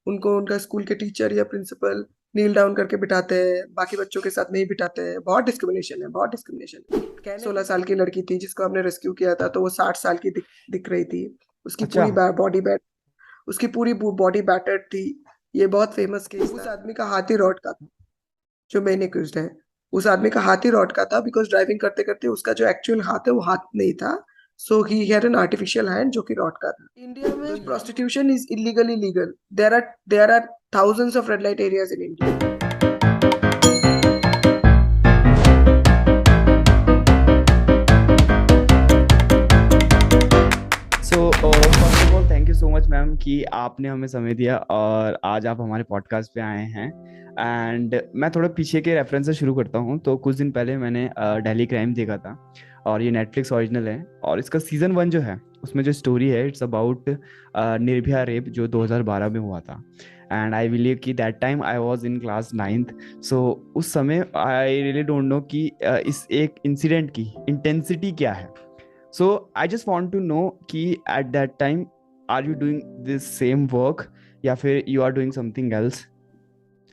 उनको उनका स्कूल के टीचर या प्रिंसिपल नील डाउन करके बिठाते हैं, बाकी बच्चों के साथ नहीं बिठाते हैं। बहुत डिस्क्रिमिनेशन है, बहुत डिस्क्रिमिनेशन है। 16 साल की लड़की थी जिसको हमने रेस्क्यू किया था, तो वो 60 साल की दिख रही थी। उसकी अच्छा। पूरी बॉडी बैट उसकी पूरी बॉडी बैटर्ड थी। ये बहुत फेमस केस था। उस आदमी का हाथी रॉड का था, जो मेन एक्यूज्ड है। उस आदमी का हाथी रॉड का था बिकॉज ड्राइविंग करते करते उसका जो एक्चुअल हाथ है वो हाथ नहीं था। So he had an artificial hand जो कि रॉड का था। इंडिया में prostitution is illegally legal. There are thousands of red light areas in India. So first of all thank you so much ma'am कि आपने हमें समय दिया और आज आप हमारे पॉडकास्ट पे आए हैं। एंड मैं थोड़ा पीछे के रेफरेंस से शुरू करता हूँ। तो कुछ दिन पहले मैंने दिल्ली क्राइम देखा था और ये नेटफ्लिक्स ओरिजिनल है और इसका सीजन 1 जो है उसमें जो स्टोरी है इट्स अबाउट निर्भया रेप जो 2012 में हुआ था। एंड आई बिलीव कि that time I was in class 9th। सो उस समय आई रियली डोंट नो कि इस एक इंसिडेंट की इंटेंसिटी क्या है। So I just want to know कि at that time are you doing this same work या फिर you are doing something else?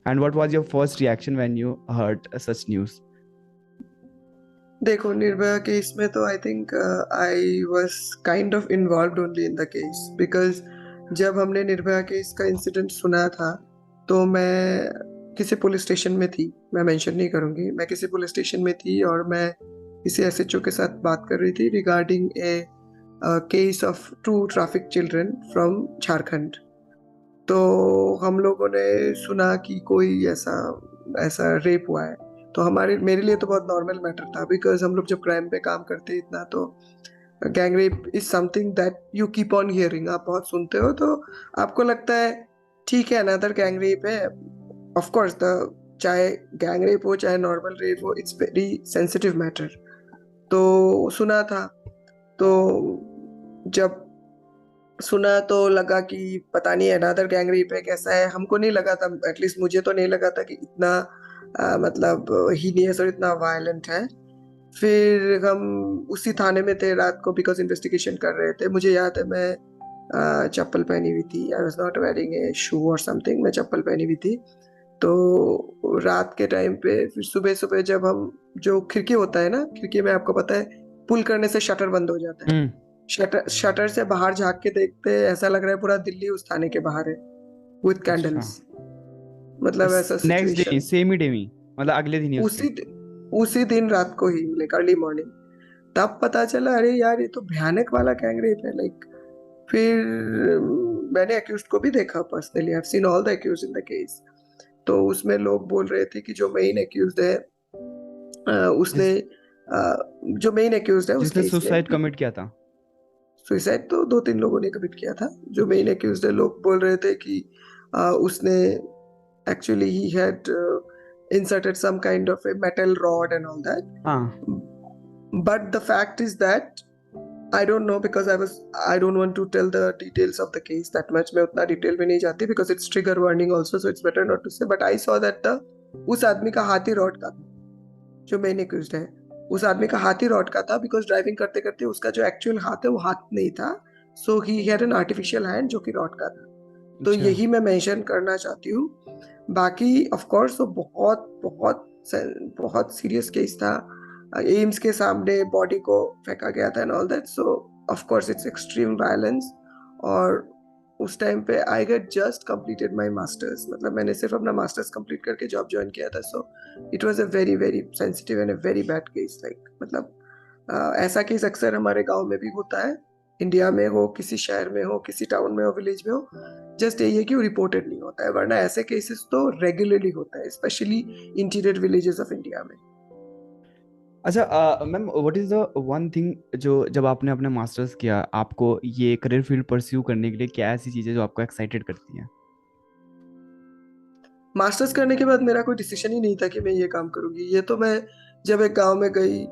And what was your first reaction when you heard such news? देखो, Nirbhaya case में तो I think I was kind of involved only in the case because जब हमने Nirbhaya case का incident सुना था, तो मैं किसी पुलिस स्टेशन में थी। मैं मेंशन नहीं करूंगी, मैं किसी पुलिस स्टेशन में थी और मैं किसी एसएचओ के साथ बात कर रही थी regarding a case of two trafficked children from Jharkhand. तो हम लोगों ने सुना कि कोई ऐसा ऐसा रेप हुआ है। तो हमारे मेरे लिए तो बहुत नॉर्मल मैटर था बिकॉज हम लोग जब क्राइम पे काम करते हैं इतना, तो gang rape is something that you keep on hearing. आप बहुत सुनते हो, तो आपको लगता है ठीक है, अनदर गैंग रेप है। ऑफ कोर्स द चाहे गैंग रेप हो चाहे नॉर्मल रेप हो, इट्स वेरी सेंसिटिव मैटर। तो सुना था। तो जब सुना तो लगा कि पता नहीं अनादर गैंग रेप है कैसा है। हमको नहीं लगा था, एटलीस्ट मुझे तो नहीं लगा था कि इतना मतलब हीनियस और इतना वायलेंट है। फिर हम उसी थाने में थे रात को बिकॉज इन्वेस्टिगेशन कर रहे थे। मुझे याद है मैं चप्पल पहनी हुई थी। I was not wearing a shoe और समथिंग, मैं चप्पल पहनी हुई थी। तो रात के टाइम पे फिर सुबह सुबह जब हम, जो खिड़की होता है ना, खिड़की में आपको पता है पुल करने से शटर बंद हो जाता है। हम्म। शटर शटर से बाहर झांक के देखते ऐसा लग रहा है पूरा दिल्ली उस थाने के बाहर है, विथ अच्छा। कैंडल्स। मतलब ऐसा नेक्स्ट डे सिचुएशन। सेम ही डे में मतलब अगले दिन ही उसके। उसी उसी दिन रात को ही, लाइक अर्ली मॉर्निंग, तब पता चला अरे यार ये तो भयानक वाला गैंग रेप है। लाइक फिर मैंने अक्यूज्ड को भी देखा personally. I have seen all the accused in the case. तो उसमें लोग बोल रहे थे कि जो मेन अक्यूज्ड है, उसने जिस जो मेन अक्यूज्ड है उस जिसने केस में, सुसाइड कमिट किया था। सुसाइड तो 2-3 लोगों ने कमिट किया था। जो मेन एक्यूज्ड है, लोग बोल रहे थे कि उसने actually he had inserted some kind of a metal rod and all that. हाँ। But the fact is that I don't know because I don't want to tell the details of the case that much. मैं उतना detail में नहीं जाती because it's trigger warning also, so it's better not to say. But I saw that the उस आदमी का हाथी rod का था, जो मेन एक्यूज्ड है। उस आदमी का हाथी रॉड का था बिकॉज ड्राइविंग करते करते उसका जो एक्चुअल हाथ है वो हाथ नहीं था। So he had an artificial hand जो कि रॉड का था। तो अच्छा। यही मैं मेंशन करना चाहती हूँ। बाकी ऑफ कोर्स वो बहुत बहुत बहुत सीरियस केस था। एम्स के सामने बॉडी को फेंका गया था and all that. So of course it's extreme violence. और उस टाइम पे I get just completed my masters, मतलब मैंने सिर्फ अपना मास्टर्स कंप्लीट करके जॉब ज्वाइन किया था। So it was a very very sensitive and a very bad case. Like मतलब ऐसा केस अक्सर हमारे गांव में भी होता है। इंडिया में हो, किसी शहर में हो, किसी टाउन में हो, विलेज में हो, जस्ट यही है कि वो रिपोर्टेड नहीं होता है। वरना ऐसे केसेस तो रेगुलरली होता है, specially interior villages of India में। अच्छा ma'am what is the one thing जो जब आपने अपने मास्टर्स किया आपको ये करियर फील्ड परस्यू करने के लिए क्या ऐसी चीजें जो आपको एक्साइटेड करती हैं? मास्टर्स करने के बाद मेरा कोई डिसीजन ही नहीं था कि मैं ये काम करूंगी। ये तो मैं जब एक गांव में गई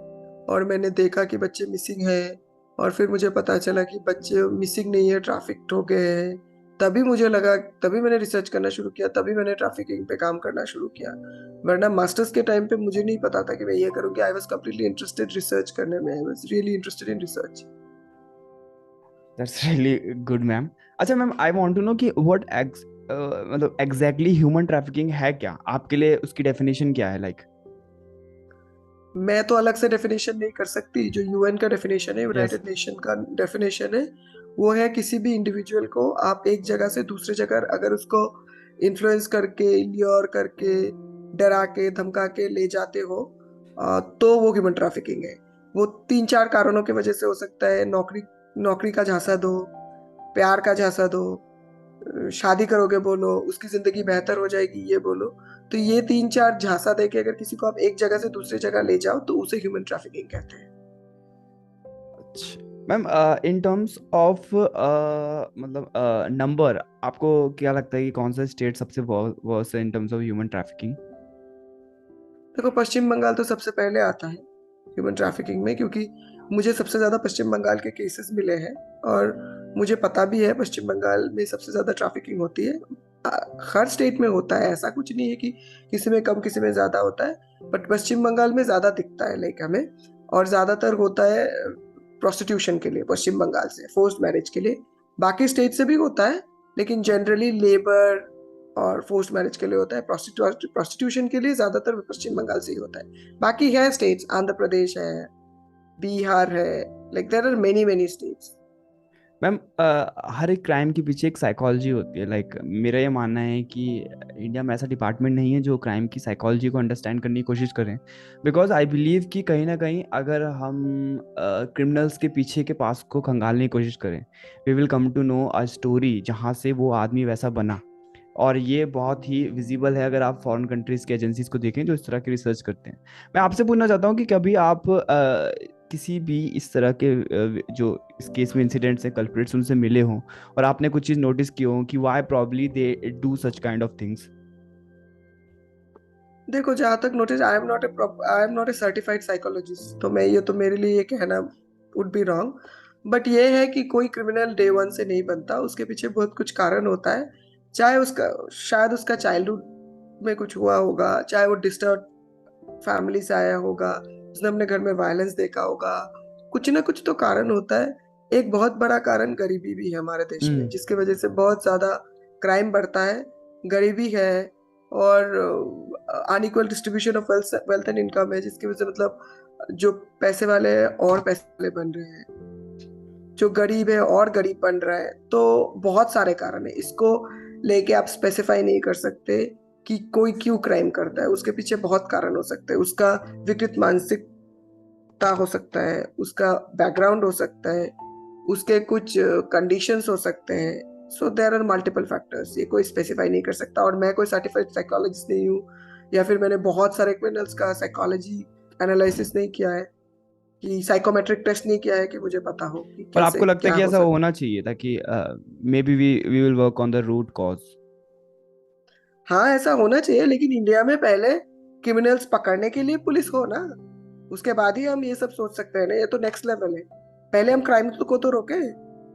और मैंने देखा कि बच्चे मिसिंग हैं, और फिर मुझे पता चला कि बच्चे मिसिंग नहीं है, ट्रैफिक हो गए हैं, तभी मुझे लगा, तभी मैंने रिसर्च करना शुरू किया, तभी मैंने ट्रैफिकिंग पे काम करना शुरू किया। वरना मास्टर्स के टाइम पे मुझे नहीं पता था कि मैं ये करूंगी। I was completely interested research करने में। I was really interested in research. That's really good ma'am. अच्छा ma'am I want to know कि व्हाट मतलब एग्जैक्टली ह्यूमन ट्रैफिकिंग है क्या आपके लिए, उसकी डेफिनेशन क्या है लाइक? मैं तो अलग से डेफिनेशन नहीं कर सकती। जो यूएन का डेफिनेशन है, यस। यूनाइटेड नेशन का डेफिनेशन है, वो है किसी भी इंडिविजुअल को आप एक जगह से दूसरी जगह अगर उसको इन्फ्लुएंस करके, ल्योर करके, डरा के, धमका के ले जाते हो, तो वो ह्यूमन ट्रैफिकिंग है। वो 3-4 कारणों की वजह से हो सकता है। नौकरी नौकरी का झांसा दो, प्यार का झांसा दो, शादी करोगे बोलो, उसकी जिंदगी बेहतर हो जाएगी ये बोलो। तो ये 3-4 झांसा देके अगर किसी को आप एक जगह से दूसरी जगह ले जाओ तो उसे ह्यूमन ट्रैफिकिंग कहते हैं। अच्छा मैम, इन टर्म्स ऑफ मतलब नंबर, आपको क्या लगता है कि कौन सा स्टेट सबसे वर्स्ट है in terms of human trafficking? देखो, पश्चिम बंगाल तो सबसे पहले आता है ह्यूमन ट्रैफिकिंग में, क्योंकि मुझे सबसे ज़्यादा पश्चिम बंगाल के केसेस मिले हैं और मुझे पता भी है पश्चिम बंगाल में सबसे ज़्यादा ट्रैफिकिंग होती है। हर स्टेट में होता है, ऐसा कुछ नहीं है कि किसी में कम किसी में ज़्यादा होता है, बट पश्चिम बंगाल में ज़्यादा दिखता है लाइक हमें। और ज़्यादातर होता है प्रोस्टिट्यूशन के लिए, पश्चिम बंगाल से फोर्स्ड मैरिज के लिए। बाकी स्टेट से भी होता है, लेकिन जनरली लेबर और फोर्स्ड मैरिज के लिए होता है। प्रोस्टिट्यूशन के लिए ज्यादातर पश्चिम बंगाल से ही होता है। बाकी है स्टेट्स, आंध्र प्रदेश है, बिहार है, like there are many many states. Ma'am, हर एक क्राइम के पीछे एक साइकोलॉजी होती है। लाइक मेरा ये मानना है कि इंडिया में ऐसा डिपार्टमेंट नहीं है जो क्राइम की साइकोलॉजी को अंडरस्टैंड करने की कोशिश करें। बिकॉज आई बिलीव कि कहीं ना कहीं अगर हम क्रिमिनल्स के पीछे के पास को खंगालने की कोशिश करें, we will come to know a story जहाँ से वो आदमी वैसा बना। और ये बहुत ही विजिबल है अगर आप फॉरेन कंट्रीज की एजेंसीज को देखें जो इस तरह की रिसर्च करते हैं। मैं आपसे पूछना चाहता हूँ कि कभी आप किसी भी इस तरह के जो इस केस में इंसिडेंट्स हैं, कल्प्रिट्स, उनसे मिले हों और आपने कुछ चीज़ नोटिस की हो कि why probably they do such kind of things? देखो, जहां तक notice, I am not a certified psychologist, तो मैं ये तो मेरे लिए ये कहना वुड बी रॉन्ग। बट ये है कि कोई क्रिमिनल डे वन से नहीं बनता, उसके पीछे बहुत कुछ कारण होता है। चाहे उसका, शायद उसका चाइल्डहुड में कुछ हुआ होगा, चाहे वो डिस्टर्ब फैमिली से आया होगा, उसने अपने घर में वायलेंस देखा होगा। कुछ ना कुछ तो कारण होता है। एक बहुत बड़ा कारण गरीबी भी है हमारे देश में, हम्म। जिसकी वजह से बहुत ज्यादा क्राइम बढ़ता है। गरीबी है और unequal distribution of wealth and income है, जिसकी वजह से मतलब जो पैसे वाले हैं और पैसे वाले बन रहे हैं, जो गरीब है और गरीब बन रहा है। तो बहुत सारे कारण है, इसको लेके आप स्पेसिफाई नहीं कर सकते कि कोई क्यों क्राइम करता है। उसके पीछे बहुत कारण हो सकते हैं। उसका विकृत मानसिकता हो सकता है, उसका बैकग्राउंड हो सकता है, उसके कुछ कंडीशंस हो सकते हैं। So there are multiple factors, ये कोई स्पेसिफाई नहीं कर सकता। और मैं कोई सर्टिफाइड साइकोलॉजिस्ट नहीं हूँ, या फिर मैंने बहुत सारे क्रिमिनल्स का साइकोलॉजी एनालिसिस नहीं किया है, कि साइकोमेट्रिक टेस्ट नहीं किया है कि मुझे पता हो कि और कैसे आपको लगता है क्या कि हो ऐसा सकता होना चाहिए ताकि maybe we will work on the root cause? है। हाँ, ऐसा होना चाहिए, लेकिन इंडिया में पहले क्रिमिनल्स पकड़ने के लिए पुलिस हो ना, उसके बाद ही हम ये सब सोच सकते हैं ना। ये तो नेक्स्ट लेवल है। पहले हम क्राइम को तो रोके,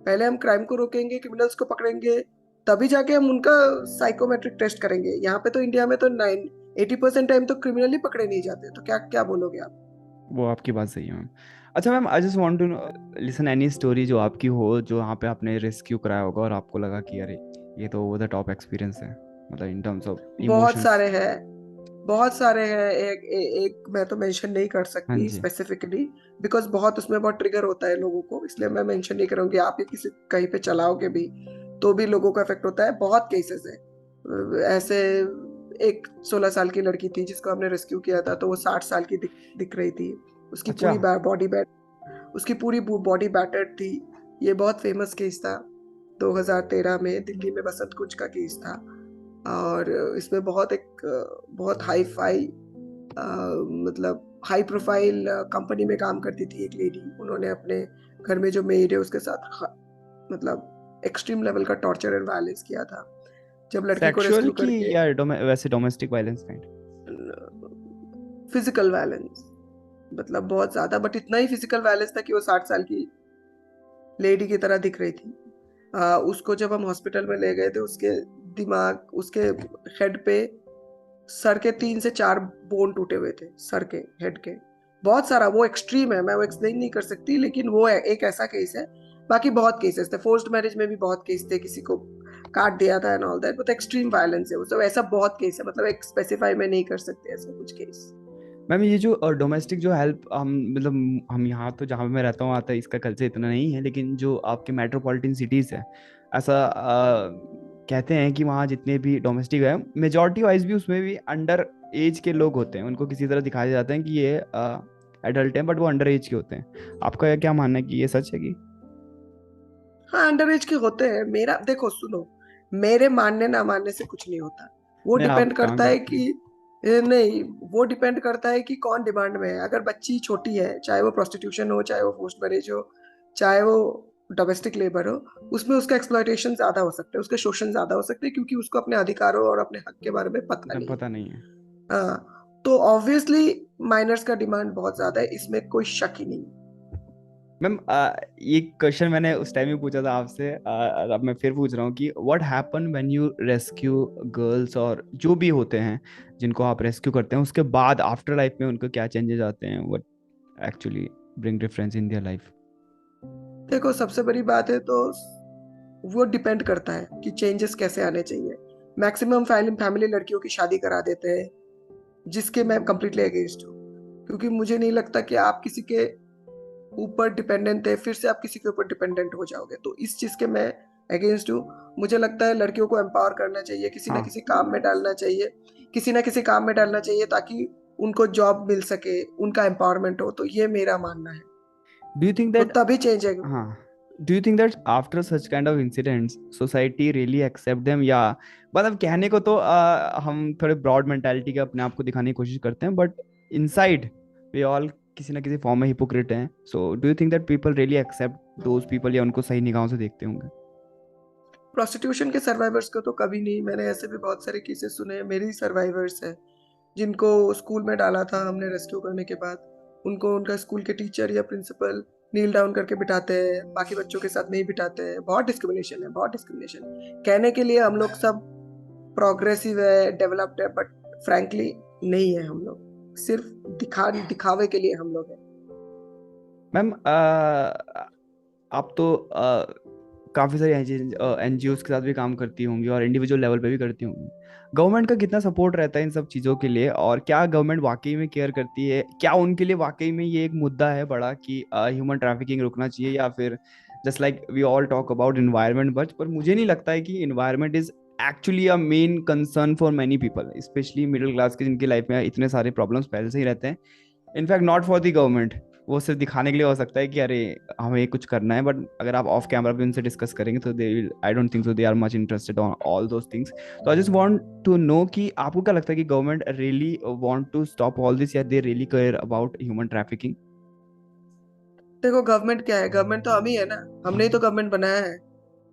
पहले हम क्राइम को रोकेंगे, क्रिमिनल्स को पकड़ेंगे, तभी जाके हम उनका साइकोमेट्रिक टेस्ट करेंगे। यहाँ पे तो इंडिया में तो 80% टाइम तो क्रिमिनल ही पकड़े नहीं जाते, तो क्या क्या बोलोगे आप? वो आपकी बात सही है मैम। अच्छा ma'am, I just want to listen any story जो आपकी हो, जो वहाँ पे आपने रेस्क्यू कराया होगा और आपको लगा कि अरे ये तो ओवर द टॉप एक्सपीरियंस है, मतलब इन टर्म्स ऑफ बहुत इमोशंस। सारे हैं, बहुत सारे हैं। एक मैं तो मेंशन नहीं कर हाँ सकती जी। स्पेसिफिकली, बिकॉज बहुत उसमें बहुत ट्रिगर होता है लोगों को, इसलिए मैं मेंशन नहीं करूंगी। आप ये किसी कहीं पे चलाओगे भी तो भी लोगों को इफेक्ट होता है। बहुत केसेस है ऐसे। एक 16 साल की लड़की थी जिसको हमने रेस्क्यू किया था, तो वो 60 साल की दिख रही थी। उसकी अच्छा। पूरी बॉडी बैट उसकी पूरी बॉडी बैटर्ड थी। ये बहुत फेमस केस था, 2013 में दिल्ली में बसंत कुंज का केस था। और इसमें बहुत हाई फाई, मतलब हाई प्रोफाइल कंपनी में काम करती थी एक लेडी। उन्होंने अपने घर में जो मेड है उसके साथ मतलब एक्सट्रीम लेवल का टॉर्चर एंड वायलेंस किया था। जब लड़की को सेक्सुअल रेस्क्यू की करके, या वैसे domestic violence kind? Physical violence, मतलब बहुत ज्यादा, बट इतना ही फिजिकल वायलेंस था कि वो 60 साल की लेडी की तरह दिख रही थी। उसको जब हम हॉस्पिटल में ले गए थे, उसके हेड पे, सर के 3 से 4 बोन टूटे हुए थे, सर के, हेड के। बहुत सारा, वो एक्सट्रीम है, मैं वो एक्सप्लेन नहीं कर सकती, लेकिन वो एक ऐसा केस है। बाकी बहुत केसेस थे, फोर्स्ड मैरिज में भी बहुत केस थे। किसी को काट दिया था and all that, but extreme violence है वो सब, ऐसा बहुत केस है, मतलब एक स्पेसिफाई में नहीं कर सकते ऐसा कुछ केस। मैम ये जो डोमेस्टिक जो हेल्प हम मतलब हम यहाँ तो जहाँ पे मैं रहता हूँ आता है, इसका कल्चर इतना नहीं है, लेकिन जो आपके मेट्रोपॉलिटन सिटीज़ है ऐसा कहते हैं कि वहाँ जितने भी डोमेस्टिक है मेजॉरिटी वाइज भी उसमें भी अंडर एज के लोग होते हैं, उनको किसी तरह दिखाया जाता है कि ये एडल्ट हैं बट वो अंडर एज के होते हैं। आपका क्या मानना है कि ये सच है कि? हाँ, अंडर एज के होते हैं। मेरा देखो सुनो, मेरे मानने ना मानने से कुछ नहीं होता। वो नहीं आप डिपेंड काम करता है करते कि हैं। नहीं, वो डिपेंड करता है कि कौन डिमांड में है। अगर बच्ची छोटी है, चाहे वो प्रोस्टिट्यूशन हो, चाहे वो फोर्स्ड मैरिज हो, चाहे वो डोमेस्टिक लेबर हो, उसमें उसका एक्सप्लॉयटेशन ज्यादा हो सकता है, उसके शोषण ज्यादा हो सकते हैं, क्योंकि उसको अपने अधिकारों और अपने हक के बारे में पता इतना नहीं पता नहीं है। है। तो ऑब्वियसली माइनर्स का डिमांड बहुत ज्यादा है, इसमें कोई शक ही नहीं। मैम ये क्वेश्चन मैंने उस टाइम ही पूछा था आपसे, अब मैं फिर पूछ रहा हूँ कि what happen when you rescue girls और जो भी होते हैं जिनको आप रेस्क्यू करते हैं, उसके बाद आफ्टर लाइफ में उनको क्या चेंजेस आते हैं, what actually bring difference in their life? देखो सबसे बड़ी बात है तो वो डिपेंड करता है कि चेंजेस कैसे आने चाहिए। मैक्सिमम फैमिली लड़कियों की शादी करा देते हैं, जिसके मैं कंप्लीटली अगेंस्ट हूँ, क्योंकि मुझे नहीं लगता कि आप किसी के ऊपर डिपेंडेंट है फिर से आप किसी के ऊपर डिपेंडेंट हो जाओगे, तो इस चीज के मैं अगेंस्ट हूँ। मुझे लगता है लड़कियों को एम्पावर करना चाहिए, किसी ना हाँ। किसी काम में डालना चाहिए, किसी ना किसी काम में डालना चाहिए, ताकि उनको जॉब मिल सके, उनका एम्पावरमेंट हो, तो ये मेरा मानना है। डू यू थिंक तो दैट तभी चेंज आएगा। हाँ do you think that after such kind of incidents society really accept them, या मतलब कहने को तो हम थोड़े ब्रॉड मेंटालिटी के अपने आप को दिखाने की कोशिश करते हैं बट इनसाइड वी ऑल किसी ना किसी फॉर्म में हिपोक्रेट हैं, so do you think that people really accept those people या उनको सही निगाहों से देखते होंगे? प्रोस्टिट्यूशन के सर्वाइवर्स को तो कभी नहीं, मैंने ऐसे भी बहुत सारे केसेस सुने हैं, मेरे ही सर्वाइवर्स हैं जिनको स्कूल में डाला था हमने रेस्क्यू करने के बाद, उनको उनका स्कूल के टीचर या प्रिंसिपल नील डाउन करके बिठाते हैं, बाकी बच्चों के साथ नहीं बिठाते हैं। बहुत डिस्क्रिमिनेशन है, बहुत डिस्क्रिमिनेशन। कहने के लिए हम लोग सब प्रोग्रेसिव है, डेवलप्ड है, बट फ्रैंकली नहीं है हम लोग, सिर्फ दिखावे के लिए हम लोग हैं। मैम आप तो काफ़ी सारी एनजीओज के साथ भी काम करती होंगी और इंडिविजुअल लेवल पे भी करती होंगी। गवर्नमेंट का कितना सपोर्ट रहता है इन सब चीज़ों के लिए, और क्या गवर्नमेंट वाकई में केयर करती है? क्या उनके लिए वाकई में ये एक मुद्दा है बड़ा कि ह्यूमन ट्रैफिकिंग रुकना चाहिए, या फिर just like we all talk about environment बच, पर मुझे नहीं लगता है कि environment is actually a main concern for many people, specially middle class के जिनकी लाइफ में इतने सारे प्रॉब्लम्स पहले से ही रहते हैं। In fact not for the government, वो सिर्फ दिखाने के लिए हो सकता है कि अरे हमें कुछ करना है, बट अगर आप ऑफ कैमरा भी उनसे डिस्कस करेंगे तो they will, I don't think so they are much interested on all those things. तो I just want to know कि आपको क्या लगता है कि government really want to stop all this, या they really care about human trafficking? देखो government क्या है, गवर्नमेंट तो हम ही है ना, हमने ही तो गवर्नमेंट बनाया है।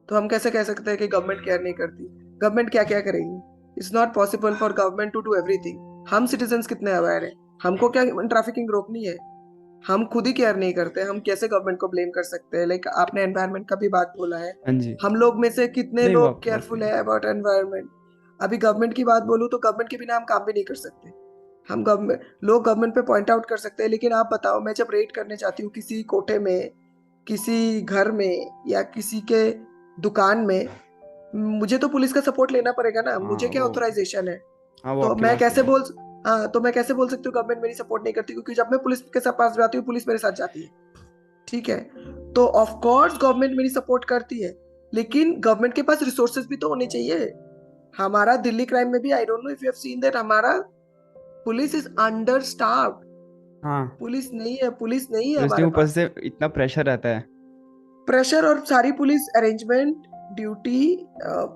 तो हम कैसे कह सकते हैं कि गवर्नमेंट केयर नहीं करती? गवर्नमेंट क्या क्या करेगी? It's not possible for government to do everything. हम सिटीजन्स कितने अवेयर हैं? हमको क्या ह्यूमन ट्रैफिकिंग रोकनी है? हम खुद ही केयर नहीं करते, हम कैसे गवर्नमेंट को ब्लेम कर सकते हैं? लाइक आपने एनवायरनमेंट का भी बात बोला है, हाँ जी। हम लोग में से कितने नहीं वो लोग आपकी बात केयरफुल सही है। है अबाउट एनवायरनमेंट? अभी गवर्नमेंट की बात बोलूं तो गवर्नमेंट के बिना हम काम भी नहीं कर सकते। हम गवर्नमेंट लोग गवर्नमेंट पे पॉइंट आउट कर सकते हैं, लेकिन आप बताओ, मैं जब रेड करने जाती हूँ किसी कोठे में, किसी घर में, या किसी के दुकान में, मुझे तो पुलिस का सपोर्ट लेना पड़ेगा ना, हाँ मुझे क्या वो ऑथराइजेशन है? हाँ वो तो आपकी मैं बात सही कैसे है। बोल हाँ, तो मैं कैसे बोल सकती हूँ गवर्नमेंट मेरी सपोर्ट नहीं करती? क्योंकि जब मैं पुलिस के साथ पास जाती हूँ, पुलिस मेरे साथ जाती है। ठीक है, तो ऑफ कोर्स गवर्नमेंट मेरी सपोर्ट करती है, लेकिन गवर्नमेंट के पास रिसोर्सेज भी तो होने चाहिए। हमारा दिल्ली क्राइम में भी, I don't know if you have seen that, हमारा पुलिस इज अंडर स्टाफ्ड। हाँ पुलिस नहीं है इसलिए हमारे ऊपर पास। से इतना प्रेशर रहता है। प्रेशर, और सारी पुलिस अरेंजमेंट, ड्यूटी,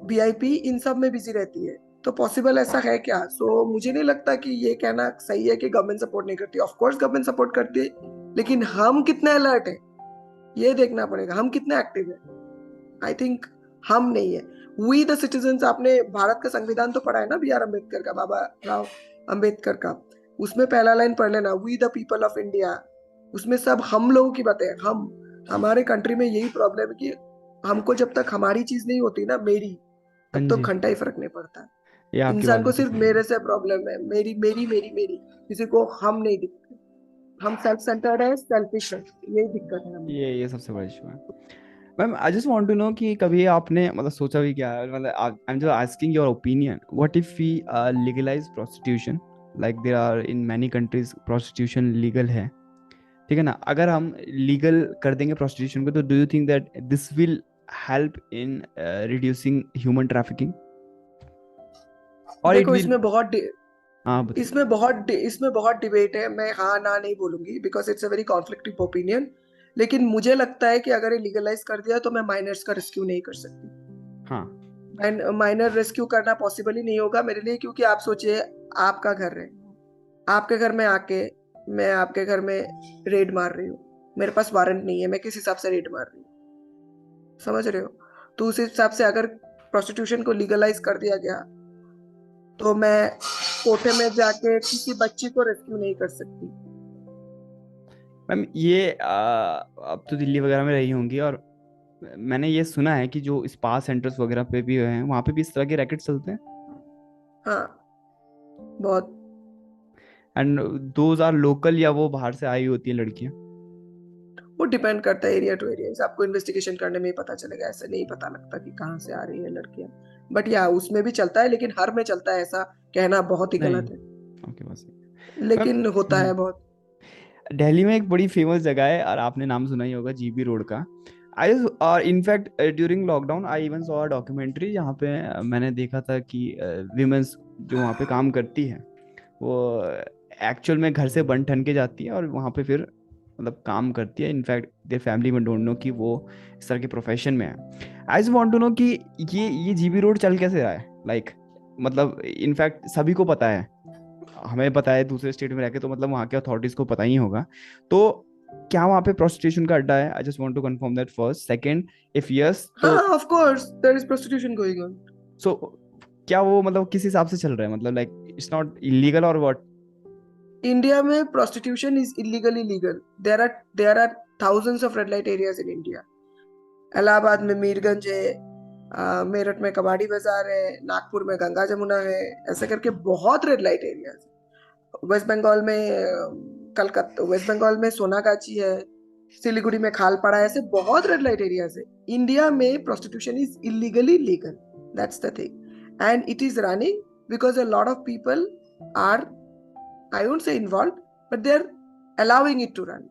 वीआईपी, इन सब में बिजी रहती है। तो पॉसिबल ऐसा है क्या? सो मुझे नहीं लगता कि ये कहना सही है कि गवर्नमेंट सपोर्ट नहीं करती। ऑफ कोर्स गवर्नमेंट सपोर्ट करती है, लेकिन हम कितने अलर्ट है ये देखना पड़ेगा, हम कितने एक्टिव है। आई थिंक हम नहीं है। वी द सिटीजन्स, आपने भारत का संविधान तो पढ़ा है ना, बी आर अम्बेडकर का, बाबा राव अम्बेडकर का। उसमें पहला लाइन पढ़ लेना, we the people of India. उसमें सब हम लोगों की बातें हैं। हम हमारे कंट्री में यही प्रॉब्लम है कि हमको जब तक हमारी चीज नहीं होती ना, मेरी, हाँ तब तो जी, घंटा ही फर्क नहीं पड़ता। ये आपकी बात इंसान को बिल्कुल सिर्फ सही है। मेरे से प्रॉब्लम है, मेरी मेरी मेरी मेरी, किसी को हम नहीं दिखते। हम सेल्फ सेंटर्ड है, सेल्फिश है, यही दिक्कत है हमें। ये सबसे बड़ा इशू है। Ma'am I just want to know कि कभी आपने मतलब सोचा भी क्या है, मतलब I am just asking your opinion, what if we legalise prostitution, like there are in many countries prostitution legal है, ठीक है ना, अगर हम लीगल कर देंगे प्रोस्टिट्यूशन को, तो do you think that this will help in reducing human trafficking, और इट देखो विल? हाँ बताइए। इसमें बहुत डिबेट है, मैं हाँ ना नहीं बोलूंगी because it's a very conflictive opinion. लेकिन मुझे लगता है कि अगर ये लीगलाइज कर दिया तो मैं माइनर्स का रेस्क्यू नहीं कर सकती। हाँ। माइनर रेस्क्यू करना पॉसिबल ही नहीं होगा मेरे लिए, क्योंकि आप सोचिए, आपका घर है, आपके घर में आके मैं आपके घर में रेड मार रही हूँ, मेरे पास वारंट नहीं है, मैं किस हिसाब से रेड मार रही हूँ, समझ रहे हो? तो उस हिसाब से अगर प्रोस्टिट्यूशन को लीगलाइज कर दिया गया तो मैं कोर्ट में जाके किसी बच्ची को रेस्क्यू नहीं कर सकती। मैम ये अब तो दिल्ली वगैरह में रही होंगी, और मैंने ये सुना है कि जो स्पा सेंटर्स वगैरह पे भी हैं, वहाँ पे भी इस तरह के रैकेट चलते हैं, हाँ, बहुत। एंड दोज आर लोकल, या वो बाहर से आई होती है लड़कियाँ? वो डिपेंड करता है एरिया टू एरिया, आपको इन्वेस्टिगेशन करने में ही पता चलेगा, ऐसे नहीं पता लगता कि कहाँ से आ रही है लड़कियां। बट या उसमें भी चलता है, लेकिन हर में चलता है ऐसा कहना बहुत ही नहीं। गलत है, ओके बस। मैम लेकिन होता है बहुत। दिल्ली में एक बड़ी फेमस जगह है, और आपने नाम सुना ही होगा, जीबी रोड का। आई और in fact during lockdown I even saw documentary, जहाँ पे मैंने देखा था कि विमेंस जो वहाँ पे काम करती है, वो एक्चुअल में घर से बन ठन के जाती है और वहाँ पे फिर मतलब काम करती है। इनफैक्ट देयर फैमिली में डोंट नो कि वो इस तरह के प्रोफेशन में है। I just want to know कि ये जीबी रोड चल कैसे रहा है, लाइक मतलब इनफैक्ट सभी को पता है, हमें पता है दूसरे स्टेट में रह के, तो मतलब वहाँ के अथॉरिटीज को पता ही होगा। तो क्या वहाँ पे प्रोस्टिट्यूशन का अड्डा है? I just want to confirm that first. Second, if yes तो हाँ, of course there is prostitution going on. So क्या वो मतलब किस हिसाब से चल रहा है, मतलब लाइक इट्स नॉट इलीगल और व्हाट? इंडिया में prostitution is illegally legal. There are thousands of red light areas in India. Allahabad में मीरगंज है, मेरठ में कबाड़ी बाजार है, नागपुर में गंगा जमुना है, ऐसे करके बहुत red light areas. West Bengal में कलकत्ता, वेस्ट बंगाल में सोनागाची है, सिलीगुड़ी में खालपाड़ा है, ऐसे बहुत रेड लाइट एरियाज है। इंडिया में prostitution is illegally legal, that's the thing, and it is running because a lot of people are, I won't say involved, but they are allowing it to run.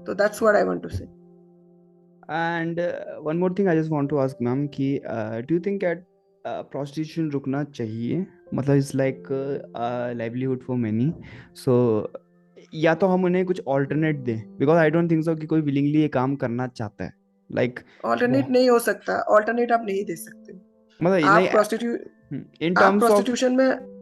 So that's what I want to say. And one more thing I just want to ask ma'am कि do you think at prostitution रुकना चाहिए, मतलब it's like livelihood for many, so या तो हम उन्हें कुछ alternate दें, because I don't think so कि कोई विलिंगली ये काम करना चाहता है, लाइक ऑल्टरनेट नहीं हो सकता, ऑल्टरनेट आप नहीं दे सकते। मतलब नहीं, आप प्रोस्टिट्यूट इन आप टर्म्स ऑफ, प्रोस्टिट्यूशन में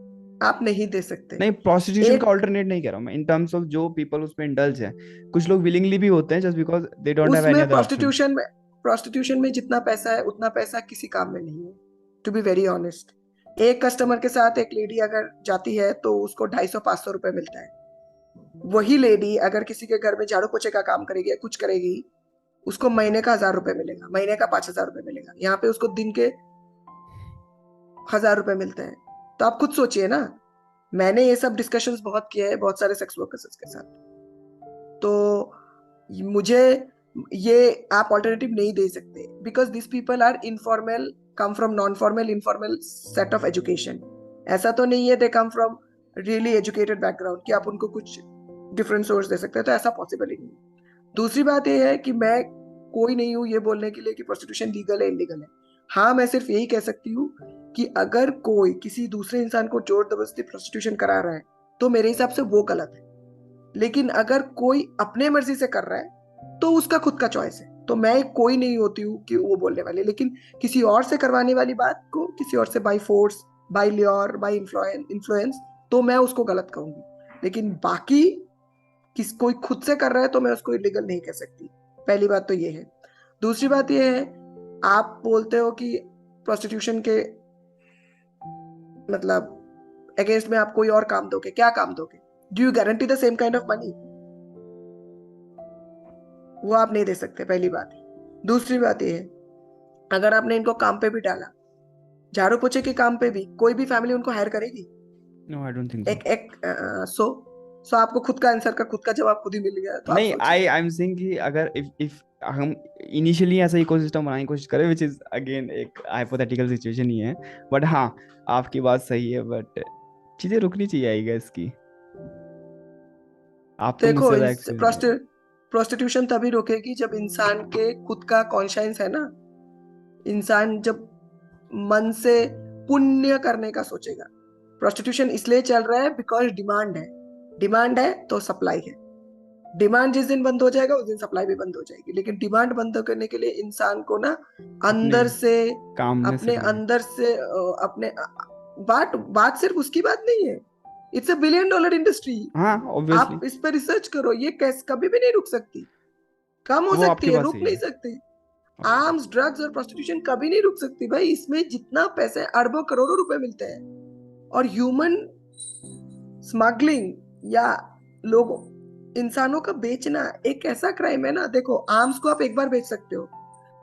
आप नहीं दे सकते। नहीं प्रोस्टिट्यूशन का एक ऑल्टरनेट नहीं कह रहा हूँ मैं, इन टर्म्स ऑफ जो पीपल उसमें इंडल्ज है, कुछ लोग विलिंगली भी होते हैं just because they don't have any उसमें अदर ऑप्शन। प्रोस्टिट्यूशन में जितना पैसा है उतना पैसा किसी काम में नहीं है, टू बी वेरी ऑनेस्ट। एक कस्टमर के साथ एक लेडी अगर जाती है तो उसको 250-500 रुपए मिलता है। वही लेडी अगर किसी के घर में झाड़ू पोछे का काम करेगी या कुछ करेगी, उसको महीने का 1000 रुपए मिलेगा, महीने का 5000 रुपए मिलेगा। यहाँ पे उसको दिन के 1000 रुपए मिलते हैं। तो आप खुद सोचिए ना, मैंने ये सब डिस्कशंस बहुत किए हैं बहुत सारे सेक्स वर्कर्स के साथ। तो मुझे ये आप ऑल्टरनेटिव नहीं दे सकते, because this people are informal, come from non formal informal set of education. ऐसा तो नहीं है they come from really educated background कि आप उनको कुछ डिफरेंट सोर्स दे सकते हैं, तो ऐसा पॉसिबल ही नहीं। दूसरी बात यह है कि मैं कोई नहीं हूं ये बोलने के लिए कि प्रोस्टिट्यूशन लीगल है इलीगल है। हाँ, मैं सिर्फ यही कह सकती हूँ कि अगर कोई किसी दूसरे इंसान को जोर जबरदस्ती प्रोस्टिट्यूशन करा रहा है तो मेरे हिसाब से वो गलत है। लेकिन अगर कोई अपने मर्जी से कर रहा है तो उसका खुद का चॉइस है, तो मैं कोई नहीं होती हूँ कि वो बोलने वाले। लेकिन किसी और से करवाने वाली बात को किसी और से by force, by lure, by influence, तो मैं उसको गलत कहूंगी। लेकिन बाकी कोई खुद से कर रहा है तो मैं उसको इलीगल नहीं कह सकती। पहली बात तो ये है। दूसरी बात ये है, आप बोलते हो कि प्रोस्टिट्यूशन के मतलब अगेंस्ट में आप कोई और काम दोगे, क्या काम दोगे? Do you guarantee the same kind of money? वो आप नहीं दे सकते, पहली बात है। दूसरी बात ये है, अगर आपने इनको काम पे भी डाला, झाड़ू पोछे के काम पे भी कोई भी फैमिली उनको हायर करेगी? No I don't think so. एक एक सो सो आपको खुद का आंसर का खुद का जवाब खुद ही मिल गया, तो आप नहीं, सोचिए। आई एम सेइंग कि अगर इफ हम इनिशियली ऐसा इकोसिस्टम बनाने की कोशिश करें, विच इज अगेन एक हाइपोथेटिकल सिचुएशन ही है, बट हाँ, आपकी बात सही है, बट चीजें रुकनी चाहिए आई गेस की। आप तो देखो, मुझसे ज्यादा एक्सपीरियंस है। प्रोस्टिट्यूशन तभी रोकेगी जब इंसान के खुद का कॉन्शियंस है ना, इंसान जब मन से पुण्य करने का सोचेगा। प्रोस्टिट्यूशन इसलिए चल रहा है बिकॉज डिमांड है। डिमांड है तो सप्लाई है। डिमांड जिस दिन बंद हो जाएगा उस दिन सप्लाई भी बंद हो जाएगी। लेकिन डिमांड बंद करने के लिए इंसान को ना अपने अंदर से, कामने से अपने करना। अंदर से अपने बात बात सिर्फ उसकी बात नहीं है। It's a $1 billion industry. हाँ, ऑब्वियसली। आप इस पर रिसर्च करो, ये कैसे कभी भी नहीं रुक सकती। कम हो वो सकती आपकी है, बात रुक सही नहीं है। सकती। आर्म्स, ड्रग्स और प्रोस्टिट्यूशन कभी नहीं रुक सकती भाई। इसमें जितना पैसे, अरबों करोड़ों रुपए मिलते हैं। और ह्यूमन स्मगलिंग या लोगों, इंसानों का बेचना एक ऐसा क्राइम है ना। देखो, आर्म्स को आप एक बार बेच सकते हो,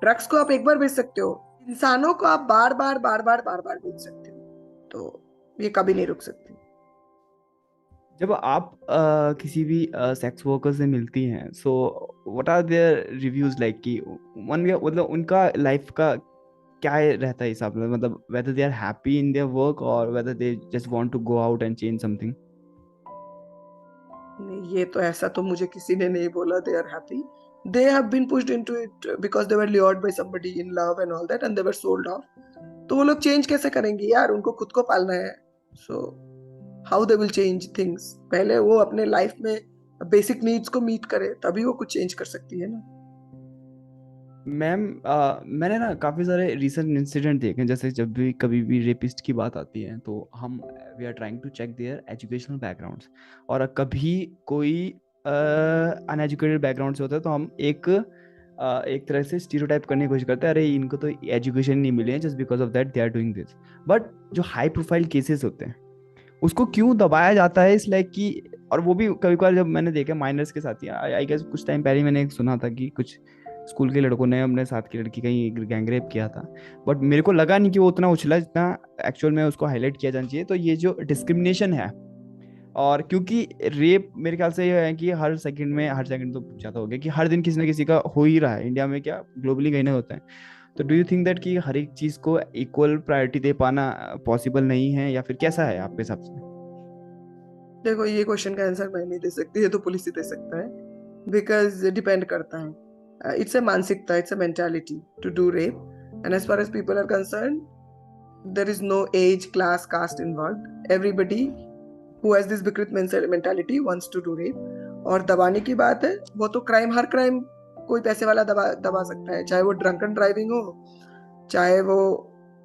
ड्रग्स को आप एक बार बेच सकते हो, इंसानों को आप बार बार बार बार बार बार बेच सकते हो। तो ये कभी नहीं रुक सकती। जब आप किसी भी सेक्स वर्कर से मिलती हैं, so what are their reviews like कि मतलब उनका लाइफ का क्या रहता है हिसाब से, मतलब whether they are happy in their work or whether they just want to go out and change something? नहीं, ये तो ऐसा तो मुझे किसी ने नहीं बोला they are happy. They have been pushed into it because they were lured by somebody in love and all that and they were sold off. तो वो लोग चेंज कैसे करेंगे यार? उनको खुद को पालना है। So how they will change things? पहले वो अपने लाइफ में बेसिक नीड्स को मीट करे, तभी वो कुछ चेंज कर सकती है ना। मैम, मैंने ना काफ़ी सारे रिसेंट इंसिडेंट देखे हैं, जैसे जब भी कभी भी रेपिस्ट की बात आती है तो हम we are trying to check their educational backgrounds, और कभी कोई अनएजुकेटेड बैकग्राउंड से होता है तो हम एक तरह से स्टीरियोटाइप करने की कोशिश करते हैं, अरे इनको तो एजुकेशन नहीं मिली है, just because of that they are doing this. But जो हाई प्रोफाइल केसेस होते हैं उसको क्यों दबाया जाता है इस लाइक कि, और वो भी कभी कभार जब मैंने देखा माइनर्स के साथ ही, आई गेस कुछ टाइम पहले मैंने एक सुना था कि कुछ स्कूल के लड़कों ने अपने साथ की लड़की का ही गैंग रेप किया था, बट मेरे को लगा नहीं कि वो उतना उछला जितना एक्चुअल में उसको हाईलाइट किया जाना चाहिए। तो ये जो डिस्क्रिमिनेशन है, और क्योंकि रेप मेरे ख्याल से ये है कि हर सेकंड में, हर सेकंड तो ज़्यादा हो गया कि हर दिन किसी ना किसी का हो ही रहा है, इंडिया में क्या ग्लोबली कहीं ना होता है। तो डू यू थिंक दैट कि हर एक चीज़ को इक्वल प्रायोरिटी दे पाना पॉसिबल नहीं है, या फिर कैसा है आपके हिसाब से? देखो, ये क्वेश्चन का आंसर मैं नहीं दे सकती, ये तो पुलिस ही दे सकता है। बिकॉज डिपेंड करता है। इट्स अ मानसिकता, it's a mentality to do rape. And as far as people are concern, there is no age, class, caste involved. Everybody who has this विकृत mentality wants to do rape. और दबाने की बात है, वो तो crime, हर crime कोई पैसे वाला दबा सकता है। चाहे वो ड्रंकन ड्राइविंग हो, चाहे वो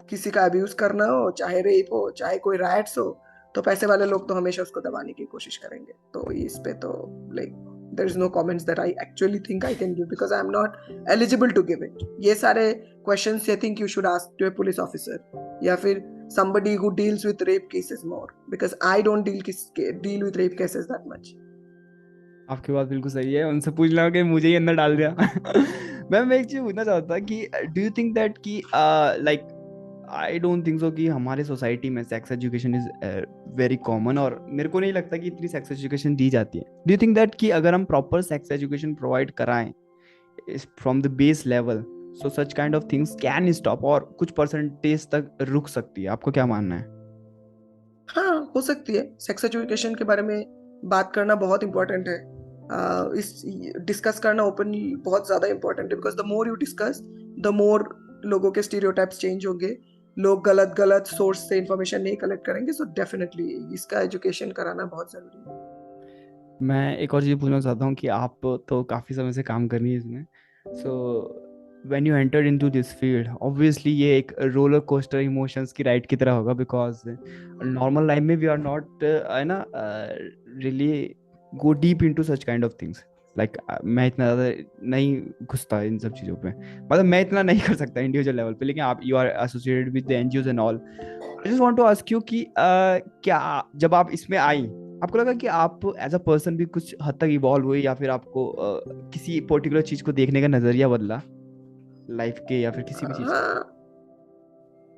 किसी का अब्यूज करना हो, चाहे रेप हो, चाहे कोई राइट्स हो, तो पैसे वाले लोग तो हमेशा उसको दबाने की कोशिश करेंगे। तो इस पे तो like there is no comments that I actually think I can give because I am not eligible to give it. ये सारे questions I think you should ask to a police officer या फिर somebody who deals with rape cases more, because I don't deal with rape cases that much. आपकी बात बिल्कुल सही है, उनसे पूछ लो कि मुझे ही अंदर डाल दिया। मैं एक चीज पूछना चाहता था कि डू यू थिंक दैट कि like, I don't think so कि हमारे सोसाइटी में sex education is very common, और मेरे को नहीं लगता कि इतनी सेक्स एजुकेशन दी जाती है। डू यू थिंक दैट कि अगर हम प्रॉपर सेक्स एजुकेशन प्रोवाइड कराएं from the base level, so such kind of things can stop, और कुछ परसेंटेज तक रुक सकती है? आपको क्या मानना है? हाँ, हो सकती है। सेक्स एजुकेशन के बारे में बात करना बहुत इंपॉर्टेंट है। इस डिस्कस करना ओपनली बहुत ज्यादा इंपॉर्टेंट है, because the more you discuss, the more लोगों के स्टीरियोटाइप्स चेंज होंगे। लोग गलत गलत सोर्स से इंफॉर्मेशन नहीं कलेक्ट करेंगे। सो डेफिनेटली इसका एजुकेशन कराना बहुत जरूरी है। मैं एक और चीज़ पूछना चाहता हूँ कि आप तो काफ़ी समय से काम कर रही है इसमें, so when you entered into this field, obviously ये एक रोलर कोस्टर इमोशंस की राइड की तरह होगा, बिकॉज नॉर्मल लाइफ में वी आर नॉट है ना really go deep into such kind of things, like मैं इतना ज़्यादा नहीं घुसता इन सब चीज़ों पे, मतलब मैं इतना नहीं कर सकता इंडिविजुअल लेवल पे, लेकिन आप, you are associated with the NGOs and all. I just want to ask you कि क्या जब आप इसमें आई, आपको लगा कि आप एज अ पर्सन भी कुछ हद तक इवॉल्व हुए, या फिर आपको किसी पर्टिकुलर चीज को देखने का नजरिया बदला लाइफ के, या फिर किसी भी चीज का? हाँ,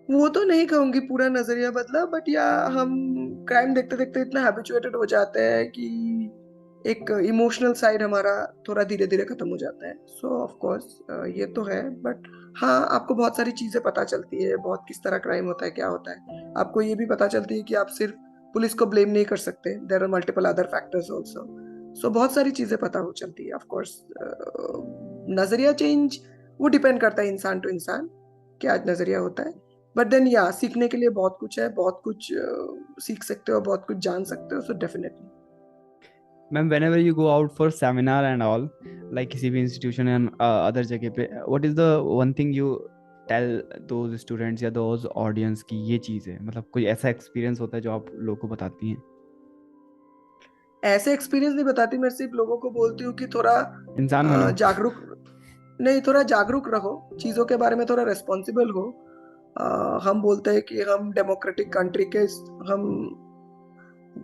वो तो नहीं कहूंगी पूरा नजरिया बदला, बट या हम क्राइम देखते देखते इतना हैबिचुएटेड हो जाते हैं कि एक इमोशनल साइड हमारा थोड़ा धीरे धीरे खत्म हो जाता है। सो ऑफ कोर्स ये तो है, बट हाँ, आपको बहुत सारी चीजें पता चलती है, बहुत किस तरह क्राइम होता है, क्या होता है। आपको ये भी पता चलती है कि आप सिर्फ पुलिस को ब्लेम नहीं कर सकते, there are multiple other factors also. So बहुत सारी चीजें पता हो चलती है। ऑफ कोर्स नजरिया चेंज वो डिपेंड करता है इंसान टू इंसान, क्या नजरिया होता है। बट देन या सीखने के लिए बहुत कुछ है, बहुत कुछ सीख सकते हो, बहुत कुछ जान सकते हो। So definitely ma'am whenever you go out for seminar and all, like किसी भी institution या other जगह पे, what is the one thing you tell those students या those audience की ये चीज़ है, मतलब कोई ऐसा experience होता है जो आप लोगों को बताती हैं? ऐसे एक्सपीरियंस नहीं बताती, मैं सिर्फ लोगों को बोलती हूँ कि थोड़ा इंसान बनो। जागरूक, नहीं, थोड़ा जागरूक रहो, चीज़ों के बारे में थोड़ा रिस्पॉन्सिबल हो। हम बोलते हैं कि हम डेमोक्रेटिक कंट्री के, हम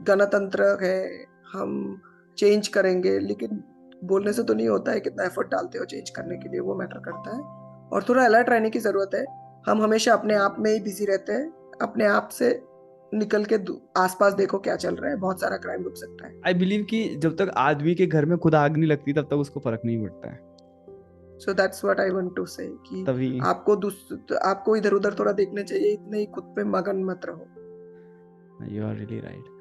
गणतंत्र है, हम चेंज करेंगे, लेकिन बोलने से तो नहीं होता है, कितना एफर्ट डालते हो चेंज करने के लिए, वो मैटर करता है। और थोड़ा अलर्ट रहने की ज़रूरत है। हम हमेशा अपने आप में ही बिजी रहते हैं, अपने आप से निकल के आसपास देखो क्या चल रहा है, बहुत सारा क्राइम रुक सकता है। आई बिलीव कि जब तक आदमी के घर में खुद आग नहीं लगती तब तक उसको फर्क नहीं पड़ता है। So that's what I want to say कि तभी। आपको इधर उधर थोड़ा देखने चाहिए, इतने ही खुद पे मगन मत रहो। You are really right.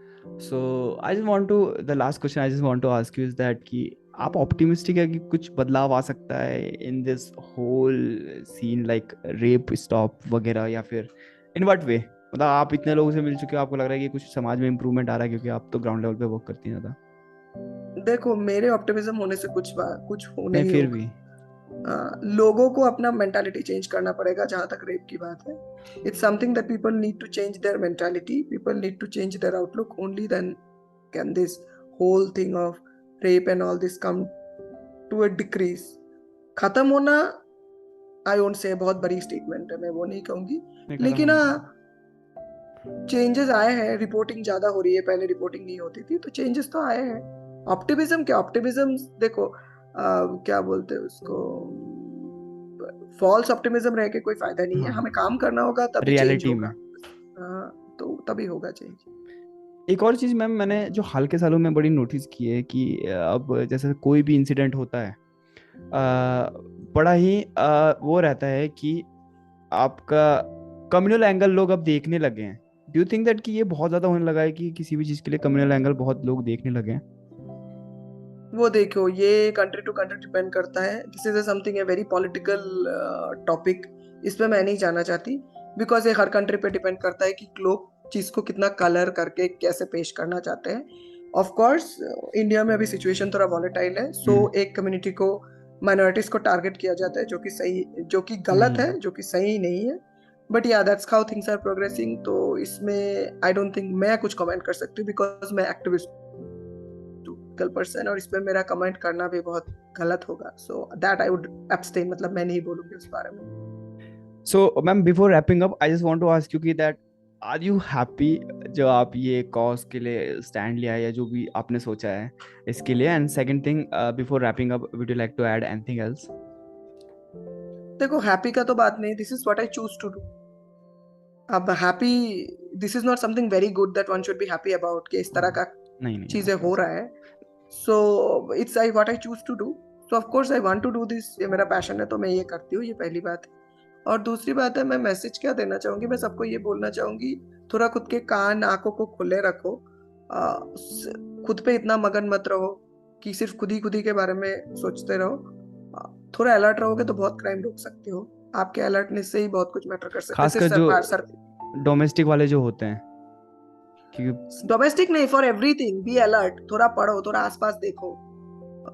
So I just want to, the last question I just want to ask you is that कि आप optimistic है कि कुछ बदलाव आ सकता है in this whole scene like rape stop वगैरह, या फिर in what way? मतलब आप इतने लोगों से मिल चुके हो, आपको लग रहा है कि कुछ समाज में इम्प्रूवमेंट आ रहा है, क्योंकि आप तो ग्राउंड लेवल पे वर्क करती हैं ज़्यादा। देखो, मेरे ऑप्टिमिज्म होने से कुछ हो नहीं, नहीं फिर होगा। भी। लोगों को अपना मेंटालिटी चेंज करना पड़ेगा। जहां तक रेप की बात है, it's something that people need to change their mentality, people need to change their outlook, only then can this whole thing of rape and all this come to a decrease, खत्म होना। आई won't से बहुत बड़ी statement है, मैं वो नहीं कहूंगी, नहीं, खत्म लेकिन होना। हाँ, चेंजेस आए हैं। रिपोर्टिंग ज्यादा हो रही है, पहले रिपोर्टिंग नहीं होती थी, तो चेंजेस तो आए हैं। ऑप्टिमिज्म क्या, ऑप्टिमिज्म देखो, क्या बोलते हैं उसको, फॉल्स ऑप्टिमिज्म रह के कोई फायदा नहीं है। हाँ, हमें काम करना होगा, तभी चेंज रियलिटी होगा। में। तो तभी होगा चेंज। एक और चीज़ मैम, मैंने जो हाल के सालों में बड़ी नोटिस की है कि अब जैसे कोई भी इंसिडेंट होता है, बड़ा ही वो रहता है कि आपका कम्युनल एंगल लोग अब देखने लगे हैं। डू यू थिंक दैट कि ये बहुत ज्यादा होने लगा है कि किसी भी चीज के लिए कम्युनल एंगल बहुत लोग देखने लगे हैं? वो देखो, ये कंट्री टू कंट्री डिपेंड करता है। This is something a very political topic, इसमें मैं नहीं जाना चाहती, बिकॉज ये हर कंट्री पे डिपेंड करता है कि लोग चीज को कितना कलर करके कैसे पेश करना चाहते हैं। ऑफ कोर्स इंडिया में अभी सिचुएशन थोड़ा वॉलेटाइल है, सो एक कम्युनिटी को, माइनॉरिटीज को टारगेट किया जाता है, जो कि सही, जो कि गलत नहीं। है, जो कि सही नहीं है। But yeah that's how things are progressing. तो इसमें आई डोंट थिंक मैं कुछ कमेंट कर सकती हूँ, बिकॉज मैं एक्टिविस्ट पर्सन, और इसमें मेरा कमेंट करना भी बहुत गलत होगा। So that I would abstain, मतलब मैं नहीं बोलूंगी उस बारे में। So ma'am, before wrapping up I just want to ask you कि दैट आर यू हैप्पी जो आप ये कॉज के लिए स्टैंड लिया है, या जो भी आपने सोचा है इसके लिए? And second thing, before wrapping up, would you like to add anything else? देखो, हैप्पी का तो बात नहीं, this is what I choose to do. अब happy, this is not something very good that one should be happy about, कि इस तरह का नहीं नहीं, चीजें ऑफ हो कोर्स। रहा है। So it's I what I choose to do. So of course I want to do this, ये मेरा पैशन है, तो मैं ये करती हूँ, ये पहली बात है। और दूसरी बात है, मैं मैसेज क्या देना चाहूंगी, मैं सबको ये बोलना चाहूंगी, थोड़ा खुद के कान आंखों को खुले रखो। खुद पे इतना मगन मत रहो कि सिर्फ खुद ही के बारे में सोचते रहो। थोड़ा अलर्ट रहोगे तो बहुत क्राइम रोक सकते हो। आपके अलर्टनेस से ही बहुत कुछ मैटर कर सकते हैं, सिर्फ खासकर जो सरकार सर डोमेस्टिक वाले जो होते हैं, क्योंकि डोमेस्टिक नहीं, फॉर एवरीथिंग बी अलर्ट। थोड़ा पढ़ो, थोड़ा आसपास देखो,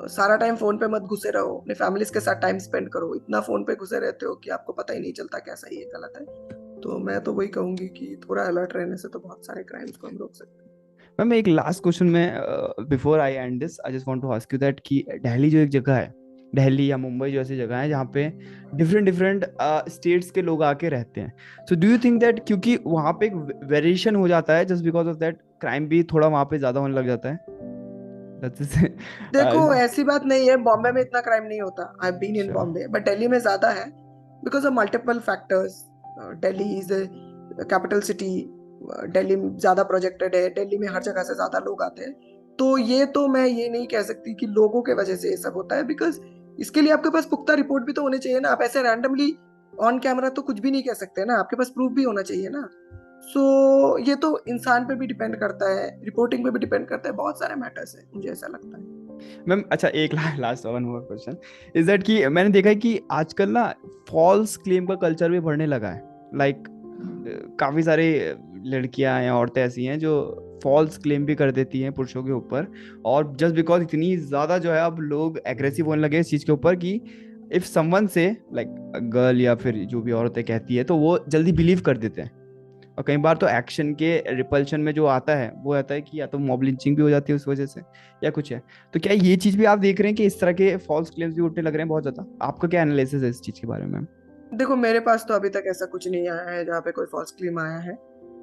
सारा टाइम फोन पे मत घुसे रहो, अपने फैमिलीज के साथ टाइम स्पेंड करो। इतना फोन पे घुसे रहते हो कि आपको पता ही नहीं चलता क्या सही है गलत है। तो मैं तो वही कहूंगी कि थोड़ा अलर्ट रहने से तो बहुत सारे क्राइम्स को हम रोक सकते हैं। मैम एक लास्ट क्वेश्चन में, before I end this, I just want to ask you that कि दिल्ली जो एक जगह है, दिल्ली या मुंबई जो ऐसी जगह है जहाँ पे डिफरेंट डिफरेंट स्टेट्स के लोग आके रहते हैं, so do you think that क्योंकि वहाँ पे एक वेरिएशन हो जाता है, just because of that crime भी थोड़ा वहाँ पे ज्यादा होने लग जाता है? दैट्स देखो, ऐसी बात नहीं है, बॉम्बे में इतना क्राइम नहीं होता। I been in sure. Bombay, but Delhi में ज्यादा है, because of multiple factors. Delhi is capital city, Delhi ज्यादा प्रोजेक्टेड है, दिल्ली में हर जगह से ज्यादा लोग आते हैं, तो ये तो मैं ये नहीं कह सकती कि लोगों के वजह से ये सब होता है, बिकॉज इसके लिए आपके पास पुख्ता रिपोर्ट भी तो होने चाहिए ना। आप ऐसे रैंडमली ऑन कैमरा तो कुछ भी नहीं कह सकते ना, आपके पास प्रूफ भी होना चाहिए ना। सो ये तो इंसान पे भी डिपेंड करता है, रिपोर्टिंग पे भी डिपेंड करता है, बहुत सारे मैटर्स है, मुझे ऐसा लगता है। मैम अच्छा, एक last one more question is that कि मैंने देखा है कि आजकल ना फॉल्स क्लेम का कल्चर भी बढ़ने लगा है। लाइक काफी सारे लड़कियां या औरतें ऐसी हैं जो फॉल्स क्लेम भी कर देती हैं पुरुषों के ऊपर, और जस्ट बिकॉज इतनी ज्यादा जो है अब लोग एग्रेसिव होने लगे इस चीज के ऊपर कि इफ समवन से लाइक गर्ल या फिर जो भी औरतें कहती है तो वो जल्दी बिलीव कर देते हैं। और कई बार तो एक्शन के रिपल्शन में जो आता है वो आता है कि या तो मॉब लिंचिंग भी हो जाती है उस वजह से या कुछ है। तो क्या ये चीज भी आप देख रहे हैं कि इस तरह के फॉल्स क्लेम्स भी उठने लग रहे हैं बहुत ज्यादा? आपका क्या एनालिसिस है इस चीज के बारे में? देखो, मेरे पास तो अभी तक ऐसा कुछ नहीं आया है जहाँ पे कोई फॉल्स क्लेम आया है,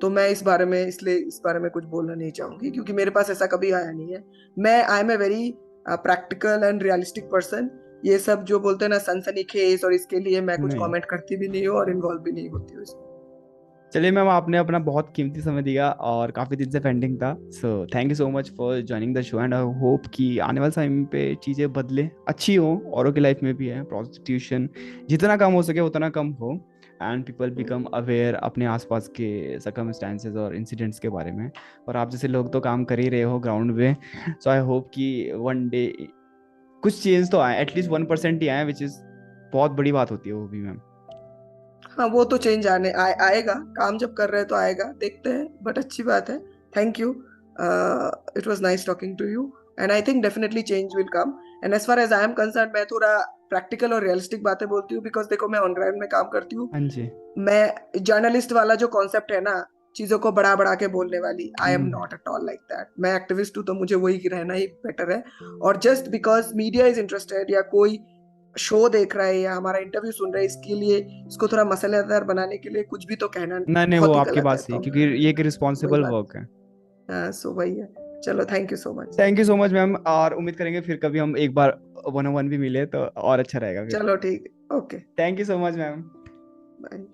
तो मैं इस बारे में इसलिए इस बारे में कुछ बोलना नहीं चाहूंगी, क्योंकि मेरे पास ऐसा कभी आया नहीं है। मैं I am a very practical and realistic person. ये सब जो बोलते हैं ना सनसनीखेज, और इसके लिए मैं कुछ नहीं, कमेंट करती भी नहीं हूँ और इन्वॉल्व भी नहीं होती हूँ इसमें। चलिए मैम, आपने अपना बहुत कीमती समय दिया और काफ़ी दिन से पेंडिंग था, so thank you so much for joining the show and I hope कि आने वाले समय पे चीज़ें बदले, अच्छी हो, औरों की लाइफ में भी है, प्रोस्टिट्यूशन जितना कम हो सके उतना कम हो, एंड पीपल बिकम अवेयर अपने आसपास के सर्कमस्टेंसेस और इंसिडेंट्स के बारे में। और आप जैसे लोग तो काम कर ही रहे हो ग्राउंड पे, सो आई होप कि वन डे कुछ चेंज तो आए, एटलीस्ट 1% ही आए, विच इज़ बहुत बड़ी बात होती है वो भी मैम। हाँ, वो तो चेंज आएगा, काम जब कर रहे हैं तो आएगा, देखते हैं, बट अच्छी बात है। Thank you, it was nice talking to you, and I think definitely change will come. And as far as I am concern, मैं थोड़ा प्रैक्टिकल और रियलिस्टिक बातें बोलती हूँ, बिकॉज देखो मैं ऑन ग्राउंड में काम करती हूँ। हाँ जी। मैं जर्नलिस्ट वाला जो कॉन्सेप्ट है ना, चीजों को बढ़ा बढ़ा के बोलने वाली, I am hmm. Not at all like that. मैं एक्टिविस्ट हूँ, तो मुझे वही रहना ही बेटर है। और just because media is interested या कोई शो देख रहा है या हमारा इंटरव्यू सुन रहा है, इसके लिए इसको थोड़ा मसालेदार बनाने के लिए कुछ भी तो कहना नहीं नहीं, वो बहुत ही आपकी गलत बात है, सही, तो क्योंकि मैं ये एक वही रिस्पॉन्सिबल बात। वर्क है। हाँ, सो वही है। चलो, thank you so much. Thank you so much ma'am, और उम्मीद करेंगे फिर कभी हम एक बार 1-on-1 भी मिले तो और अच्छा रहेगा फिर। चलो ठीक है, okay, thank you so much ma'am. Bye.